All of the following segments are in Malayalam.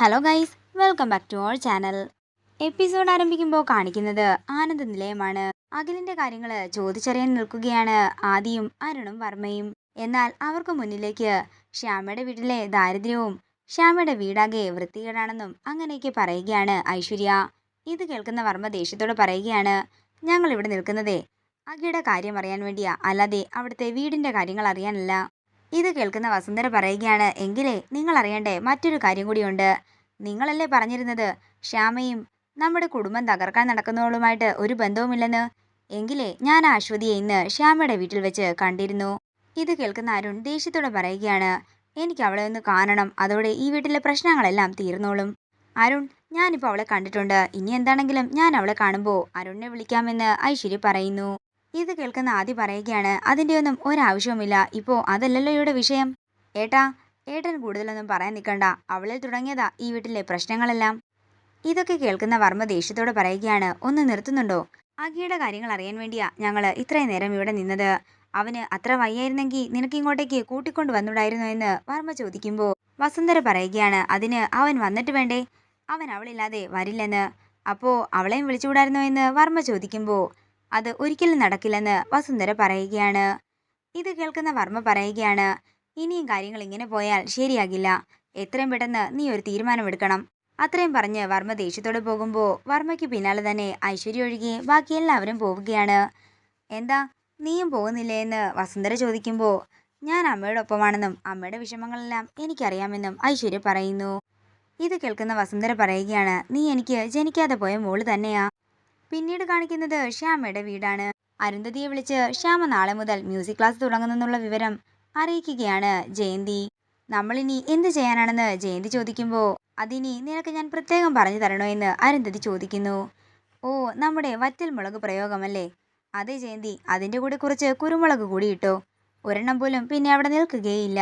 Hello guys, welcome back to our channel. Episode ആരംഭിക്കുമ്പോൾ കാണിക്കുന്നത് ആനന്ദ നിലയമാണ്. അഖിലിന്റെ കാര്യങ്ങൾ ചോദിച്ചറിയാൻ നിൽക്കുകയാണ് ആദിയും അരുണും വർമ്മയും. എന്നാൽ അവർക്ക് മുന്നിലേക്ക് ശ്യാമയുടെ വീട്ടിലെ ദാരിദ്ര്യവും ശ്യാമയുടെ വീടാകെ വൃത്തികേടാണെന്നും അങ്ങനെയൊക്കെ പറയുകയാണ് ഐശ്വര്യ. ഇത് കേൾക്കുന്ന വർമ്മ ദേഷ്യത്തോടെ പറയുകയാണ്, ഞങ്ങൾ ഇവിടെ നിൽക്കുന്നതേ അഖിയുടെ കാര്യം അറിയാൻ വേണ്ടിയാ, അല്ലാതെ അവിടുത്തെ വീടിന്റെ കാര്യങ്ങൾ അറിയാനല്ല. ഇത് കേൾക്കുന്ന വസുന്ധര പറയുകയാണ്, എങ്കിലേ നിങ്ങൾ അറിയണ്ടേ മറ്റൊരു കാര്യം കൂടിയുണ്ട്. നിങ്ങളല്ലേ പറഞ്ഞിരുന്നത് ശ്യാമയും നമ്മുടെ കുടുംബം തകർക്കാൻ നടക്കുന്നവളുമായിട്ട് ഒരു ബന്ധവുമില്ലെന്ന്. എങ്കിലേ ഞാൻ ആ അശ്വതിയെ ഇന്ന് ശ്യാമയുടെ വീട്ടിൽ വെച്ച് കണ്ടിരുന്നു. ഇത് കേൾക്കുന്ന അരുൺ ദേഷ്യത്തോടെ പറയുകയാണ്, എനിക്ക് അവളെ ഒന്ന് കാണണം, അതോടെ ഈ വീട്ടിലെ പ്രശ്നങ്ങളെല്ലാം തീർന്നോളും. അരുൺ, ഞാനിപ്പോൾ അവളെ കണ്ടിട്ടുണ്ട്, ഇനി എന്താണെങ്കിലും ഞാൻ അവളെ കാണുമ്പോൾ അരുണിനെ വിളിക്കാമെന്ന് ഐശ്വര്യ പറയുന്നു. ഇത് കേൾക്കുന്ന ആദി പറയുകയാണ്, അതിൻ്റെ ഒന്നും ഒരാവശ്യവുമില്ല, ഇപ്പോൾ അതല്ലല്ലോ ഇവിടെ വിഷയം. ഏട്ടാ, ഏട്ടൻ കൂടുതലൊന്നും പറയാൻ നിൽക്കണ്ട, അവളിൽ തുടങ്ങിയതാ ഈ വീട്ടിലെ പ്രശ്നങ്ങളെല്ലാം. ഇതൊക്കെ കേൾക്കുന്ന വർമ്മ ദേഷ്യത്തോടെ പറയുകയാണ്, ഒന്ന് നിർത്തുന്നുണ്ടോ? അഖിയുടെ കാര്യങ്ങൾ അറിയാൻ വേണ്ടിയാ ഞങ്ങൾ ഇത്രയും നേരം ഇവിടെ നിന്നത്. അവന് അത്ര വയ്യായിരുന്നെങ്കിൽ നിനക്ക് ഇങ്ങോട്ടേക്ക് കൂട്ടിക്കൊണ്ടു വന്നുകൂടായിരുന്നു എന്ന് വർമ്മ ചോദിക്കുമ്പോൾ വസുന്ധര പറയുകയാണ്, അതിന് അവൻ വന്നിട്ട് വേണ്ടേ, അവൻ അവളില്ലാതെ വരില്ലെന്ന്. അപ്പോൾ അവളെയും വിളിച്ചുകൂടായിരുന്നോ എന്ന് വർമ്മ ചോദിക്കുമ്പോൾ അത് ഒരിക്കലും നടക്കില്ലെന്ന് വസുന്ധര പറയുകയാണ്. ഇത് കേൾക്കുന്ന വർമ്മ പറയുകയാണ്, ഇനിയും കാര്യങ്ങൾ ഇങ്ങനെ പോയാൽ ശരിയാകില്ല, എത്രയും പെട്ടെന്ന് നീ ഒരു തീരുമാനമെടുക്കണം. അത്രയും പറഞ്ഞ് വർമ്മ ദേഷ്യത്തോടെ പോകുമ്പോൾ വർമ്മയ്ക്ക് പിന്നാലെ തന്നെ ഐശ്വര്യ ഒഴികെ ബാക്കി എല്ലാവരും പോവുകയാണ്. എന്താ, നീയും പോകുന്നില്ലേ എന്ന് വസുന്ധര ചോദിക്കുമ്പോൾ ഞാൻ അമ്മയുടെ ഒപ്പമാണെന്നും അമ്മയുടെ വിഷമങ്ങളെല്ലാം എനിക്കറിയാമെന്നും ഐശ്വര്യ പറയുന്നു. ഇത് കേൾക്കുന്ന വസുന്ധര പറയുകയാണ്, നീ എനിക്ക് ജനിക്കാതെ പോയ മോള് തന്നെയാ. പിന്നീട് കാണിക്കുന്നത് ശ്യാമയുടെ വീടാണ്. അരുന്ധതിയെ വിളിച്ച് ശ്യാമ നാളെ മുതൽ മ്യൂസിക് ക്ലാസ് തുടങ്ങുന്നെന്നുള്ള വിവരം അറിയിക്കുകയാണ് ജയന്തി. നമ്മളിനി എന്ത് ചെയ്യാനാണെന്ന് ജയന്തി ചോദിക്കുമ്പോൾ അതിനി നിനക്ക് ഞാൻ പ്രത്യേകം പറഞ്ഞു തരണോ എന്ന് അരുന്ധതി ചോദിക്കുന്നു. ഓ, നമ്മുടെ വറ്റൽ മുളക് പ്രയോഗമല്ലേ? അതെ ജയന്തി, അതിൻ്റെ കൂടെ കുറച്ച് കുരുമുളക് കൂടി ഇട്ടോ, ഒരെണ്ണം പോലും പിന്നെ അവിടെ നിൽക്കുകയില്ല.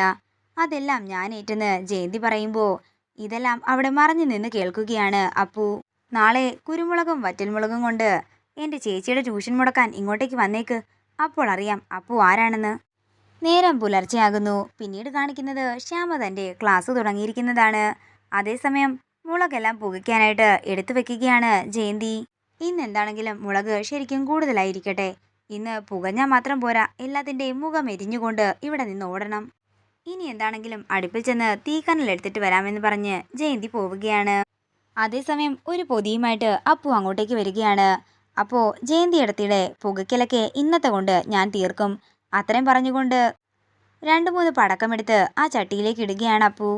അതെല്ലാം ഞാൻ ഏറ്റെന്ന് ജയന്തി പറയുമ്പോൾ ഇതെല്ലാം അവിടെ മറഞ്ഞു നിന്ന് കേൾക്കുകയാണ് അപ്പു. നാളെ കുരുമുളകും വറ്റൽമുളകും കൊണ്ട് എൻ്റെ ചേച്ചിയുടെ ട്യൂഷൻ മുടക്കാൻ ഇങ്ങോട്ടേക്ക് വന്നേക്ക്, അപ്പോൾ അറിയാം അപ്പു ആരാണെന്ന്. നേരം പുലർച്ചെയാകുന്നു. പിന്നീട് കാണിക്കുന്നത് ശ്യാമ തൻ്റെ ക്ലാസ് തുടങ്ങിയിരിക്കുന്നതാണ്. അതേസമയം മുളകെല്ലാം പുകയ്ക്കാനായിട്ട് എടുത്തു വെക്കുകയാണ് ജയന്തി. ഇന്ന് എന്താണെങ്കിലും മുളക് ശരിക്കും കൂടുതലായിരിക്കട്ടെ, ഇന്ന് പുകഞ്ഞാൽ മാത്രം പോരാ, എല്ലാത്തിൻ്റെയും മുഖം എരിഞ്ഞുകൊണ്ട് ഇവിടെ നിന്ന് ഓടണം. ഇനി എന്താണെങ്കിലും അടുപ്പിൽ ചെന്ന് തീക്കനൽ എടുത്തിട്ട് വരാമെന്ന് പറഞ്ഞ് ജയന്തി പോവുകയാണ്. അതേസമയം ഒരു പൊതിയുമായിട്ട് അപ്പു അങ്ങോട്ടേക്ക് വരികയാണ്. അപ്പോൾ ജയന്തി ഇടത്തിടെ പുകയ്ക്കലൊക്കെ ഇന്നത്തെ കൊണ്ട് ഞാൻ തീർക്കും, അത്രയും പറഞ്ഞുകൊണ്ട് 2-3 പടക്കമെടുത്ത് ആ ചട്ടിയിലേക്ക് ഇടുകയാണ് അപ്പു.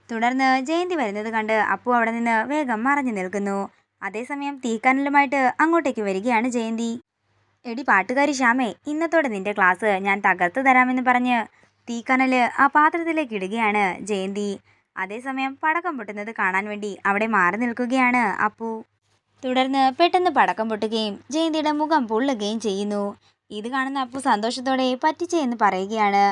തുടർന്ന് ജയന്തി വരുന്നത് കണ്ട് അപ്പു അവിടെ നിന്ന് വേഗം മറഞ്ഞു നിൽക്കുന്നു. അതേസമയം തീക്കനലുമായിട്ട് അങ്ങോട്ടേക്ക് വരികയാണ് ജയന്തി. എടി പാട്ടുകാരി ശ്യാമേ, ഇന്നത്തോടെ നിന്റെ ക്ലാസ് ഞാൻ തകർത്ത് തരാമെന്ന് പറഞ്ഞ് തീക്കനല് ആ പാത്രത്തിലേക്ക് ഇടുകയാണ് ജയന്തി. അതേസമയം പടക്കം പൊട്ടുന്നത് കാണാൻ വേണ്ടി അവിടെ മാറി നിൽക്കുകയാണ് അപ്പു. തുടർന്ന് പെട്ടെന്ന് പടക്കം പൊട്ടുകയും ജയന്തിയുടെ മുഖം പൊള്ളുകയും ചെയ്യുന്നു. ഇത് കാണുന്ന അപ്പു സന്തോഷത്തോടെ പറ്റിച്ചേ എന്ന് പറയുകയാണ്.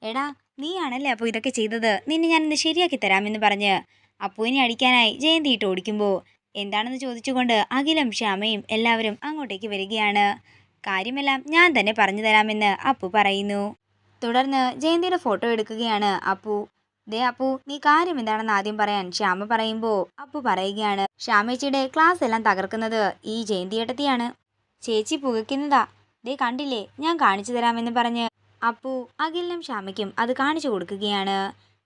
എടാ, നീയാണല്ലേ അപ്പു ഇതൊക്കെ ചെയ്തത്, നിന്നെ ഞാൻ ഇന്ന് ശരിയാക്കി തരാമെന്ന് പറഞ്ഞ് അപ്പുവിനെ അടിക്കാനായി ജയന്തി ഇട്ട് ഓടിക്കുമ്പോൾ എന്താണെന്ന് ചോദിച്ചുകൊണ്ട് അഖിലും ശ്യാമയും എല്ലാവരും അങ്ങോട്ടേക്ക് വരികയാണ്. കാര്യമെല്ലാം ഞാൻ തന്നെ പറഞ്ഞു തരാമെന്ന് അപ്പു പറയുന്നു. തുടർന്ന് ജയന്തിയുടെ ഫോട്ടോ എടുക്കുകയാണ് അപ്പു. ദേ അപ്പു, നീ കാര്യം എന്താണെന്ന് ആദ്യം പറയാൻ ശ്യാമ പറയുമ്പോൾ അപ്പു പറയുകയാണ്, ശ്യാമേച്ചിയുടെ ക്ലാസ് എല്ലാം തകർക്കുന്നത് ഈ ജയന്തി ഏട്ടത്തിയാണ്. ചേച്ചി പുകയ്ക്കുന്നതാ, ദേ കണ്ടില്ലേ, ഞാൻ കാണിച്ചു തരാമെന്ന് പറഞ്ഞ് അപ്പു അഖിലിനും ശ്യാമയ്ക്കും അത് കാണിച്ചു കൊടുക്കുകയാണ്.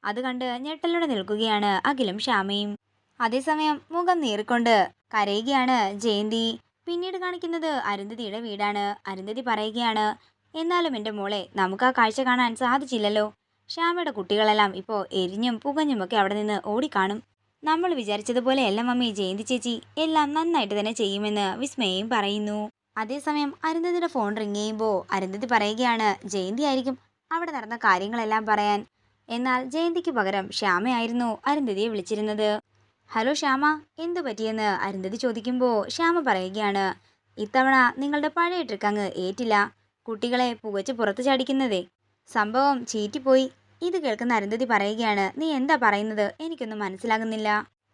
അത് കണ്ട് ഞെട്ടലോടെ നിൽക്കുകയാണ് അഖിലും ശ്യാമയും. അതേസമയം മുഖം നീറിക്കൊണ്ട് കരയുകയാണ് ജയന്തി. പിന്നീട് കാണിക്കുന്നത് അരുന്ധതിയുടെ വീടാണ്. അരുന്ധതി പറയുകയാണ്, എന്നാലും എൻ്റെ മോളെ, നമുക്ക് ആ കാഴ്ച കാണാൻ സാധിച്ചില്ലല്ലോ. ശ്യാമയുടെ കുട്ടികളെല്ലാം ഇപ്പോൾ എരിഞ്ഞും പുകഞ്ഞുമൊക്കെ അവിടെ നിന്ന് ഓടിക്കാണും. നമ്മൾ വിചാരിച്ചതുപോലെയല്ല മമ്മി ജയന്തി ചേച്ചി, എല്ലാം നന്നായിട്ട് തന്നെ ചെയ്യുമെന്ന് വിസ്മയയും പറയുന്നു. അതേസമയം അരുന്ധതിയുടെ ഫോൺ റിങ് ചെയ്യുമ്പോൾ അരുന്ധതി പറയുകയാണ്, ജയന്തി ആയിരിക്കും അവിടെ നടന്ന കാര്യങ്ങളെല്ലാം പറയാൻ. എന്നാൽ ജയന്തിക്ക് പകരം ശ്യാമയായിരുന്നു അരുന്ധതിയെ വിളിച്ചിരുന്നത്. ഹലോ ശ്യാമ, എന്തു പറ്റിയെന്ന് അരുന്ധതി ചോദിക്കുമ്പോൾ ശ്യാമ പറയുകയാണ്, ഇത്തവണ നിങ്ങളുടെ പഴയ ട്രിക്ക് അങ്ങ് ഏറ്റില്ല, കുട്ടികളെ പുകച്ച് പുറത്ത് ചാടിക്കുന്നതേ, സംഭവം ചീറ്റിപ്പോയി. ഇത് കേൾക്കുന്ന അരുന്ധതി പറയുകയാണ്, നീ എന്താ പറയുന്നത്, എനിക്കൊന്നും മനസ്സിലാകുന്നില്ല.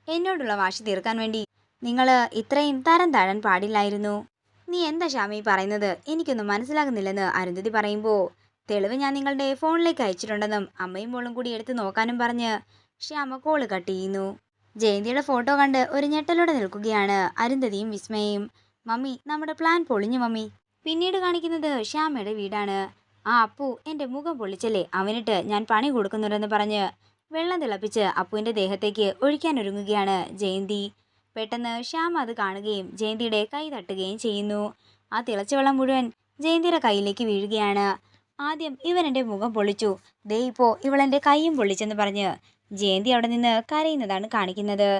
എന്നോടുള്ള വാശി തീർക്കാൻ വേണ്ടി നിങ്ങൾ ഇത്രയും തരം താഴാൻ പാടില്ലായിരുന്നു. നീ എന്താ ശ്യാമ ഈ പറയുന്നത്, എനിക്കൊന്നും മനസ്സിലാകുന്നില്ലെന്ന് അരുന്ധതി പറയുമ്പോൾ തെളിവ് ഞാൻ നിങ്ങളുടെ ഫോണിലേക്ക് അയച്ചിട്ടുണ്ടെന്നും അമ്മയും മോളും കൂടി എടുത്ത് നോക്കാനും പറഞ്ഞ് ശ്യാമ കോള് കട്ട് ചെയ്യുന്നു. ജയന്തിയുടെ ഫോട്ടോ കണ്ട് ഒരു ഞെട്ടലോടെ നിൽക്കുകയാണ് അരുന്ധതിയും വിസ്മയയും. മമ്മി, നമ്മുടെ പ്ലാൻ പൊളിഞ്ഞു മമ്മി. പിന്നീട് കാണിക്കുന്നത് ശ്യാമയുടെ വീടാണ്. ആ അപ്പു എൻ്റെ മുഖം പൊള്ളിച്ചല്ലേ, അവനിട്ട് ഞാൻ പണി കൊടുക്കുന്നുണ്ടെന്ന് പറഞ്ഞ് വെള്ളം തിളപ്പിച്ച് അപ്പുവിൻ്റെ ദേഹത്തേക്ക് ഒഴിക്കാനൊരുങ്ങുകയാണ് ജയന്തി. പെട്ടെന്ന് ശ്യാം അത് കാണുകയും ജയന്തിയുടെ കൈ തട്ടുകയും ചെയ്യുന്നു. ആ തിളച്ച വെള്ളം മുഴുവൻ ജയന്തിയുടെ കയ്യിലേക്ക് വീഴുകയാണ്. ആദ്യം ഇവൻ എൻ്റെ മുഖം പൊള്ളിച്ചു, ദേ ഇപ്പോൾ ഇവളെൻ്റെ കൈയും പൊള്ളിച്ചെന്ന് പറഞ്ഞ് ജയന്തി അവിടെ നിന്ന് കരയുന്നതാണ് കാണിക്കുന്നത്.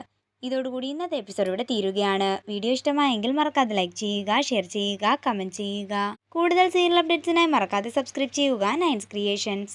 ഇതോടുകൂടി ഇന്നത്തെ എപ്പിസോഡ് ഇവിടെ തീരുകയാണ്. വീഡിയോ ഇഷ്ടമായെങ്കിൽ മറക്കാതെ ലൈക്ക് ചെയ്യുക, ഷെയർ ചെയ്യുക, കമൻറ്റ് ചെയ്യുക. കൂടുതൽ സീരിയൽ അപ്ഡേറ്റ്സിനായി മറക്കാതെ സബ്സ്ക്രൈബ് ചെയ്യുക നയൻസ് ക്രിയേഷൻസ്.